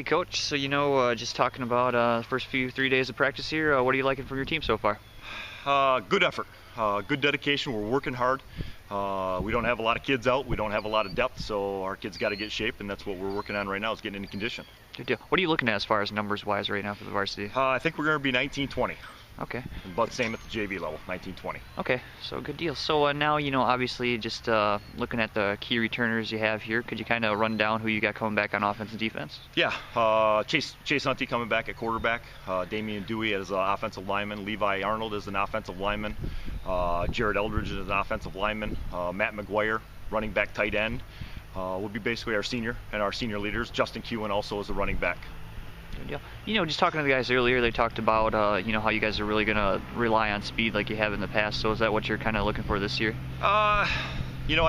Okay, Coach, so just talking about the first 3 days of practice here, what are you liking from your team so far? Good effort, good dedication. We're working hard. We don't have a lot of kids out. We don't have a lot of depth, so our kids got to get shape, and that's what we're working on right now is getting into condition. Good deal. What are you looking at as far as numbers-wise right now for the varsity? I think we're going to be 19-20. Okay. About same at the JV level, 19-20. Okay, so good deal. So now, obviously just looking at the key returners you have here, could you kind of run down who you got coming back on offense and defense? Yeah, Chase Huntey coming back at quarterback, Damian Dewey as an offensive lineman, Levi Arnold as an offensive lineman, Jared Eldridge as an offensive lineman, Matt McGuire, running back tight end, will be basically our senior and our senior leaders. Justin Kewen also as a running back. Good deal. Just talking to the guys earlier, they talked about, how you guys are really going to rely on speed like you have in the past. So is that what you're kind of looking for this year? I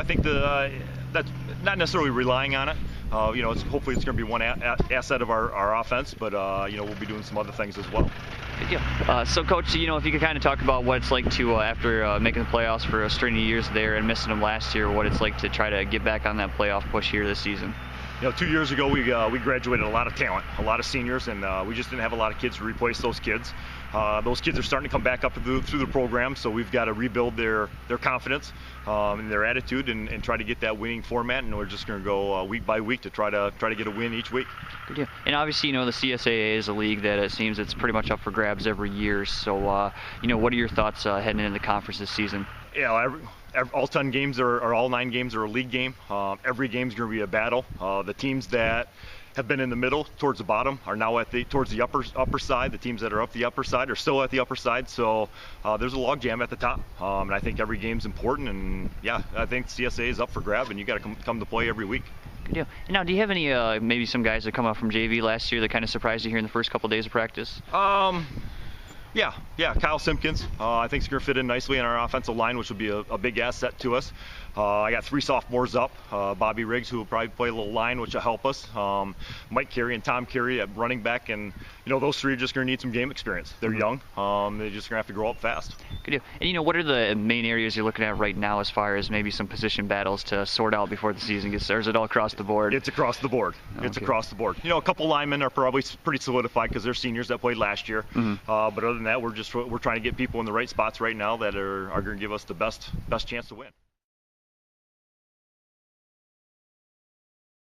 think that's not necessarily relying on it. Hopefully it's going to be one asset of our offense, but we'll be doing some other things as well. Good deal. So, Coach, if you could kind of talk about what it's like to, after making the playoffs for a string of years there and missing them last year, what it's like to try to get back on that playoff push here this season. 2 years ago we graduated a lot of talent, a lot of seniors, and we just didn't have a lot of kids to replace those kids. Those kids are starting to come back up through the program, so we've got to rebuild their confidence and their attitude and try to get that winning format, and we're just going to go week by week to try to get a win each week. Good deal. And obviously, the CSAA is a league that it seems it's pretty much up for grabs every year. So, what are your thoughts heading into the conference this season? Yeah, all 10 games or all 9 games are a league game. Every game's going to be a battle. The teams that have been in the middle towards the bottom are now towards the upper side. The teams that are up the upper side are still at the upper side. So there's a log jam at the top, and I think every game's important. And yeah, I think CSA is up for grab, and you got to come to play every week. Good deal. And now, do you have any maybe some guys that come up from JV last year that kind of surprised you here in the first couple of days of practice? Yeah, Kyle Simpkins, I think he's going to fit in nicely in our offensive line, which will be a big asset to us. I got 3 sophomores up, Bobby Riggs, who will probably play a little line, which will help us, Mike Carey and Tom Carey at running back, and those 3 are just going to need some game experience. They're young, they're just going to have to grow up fast. Good deal. And what are the main areas you're looking at right now as far as maybe some position battles to sort out before the season gets there? Is it all across the board? It's across the board. Okay. It's across the board. A couple linemen are probably pretty solidified because they're seniors that played last year. But other than that, we're trying to get people in the right spots right now that are going to give us the best chance to win.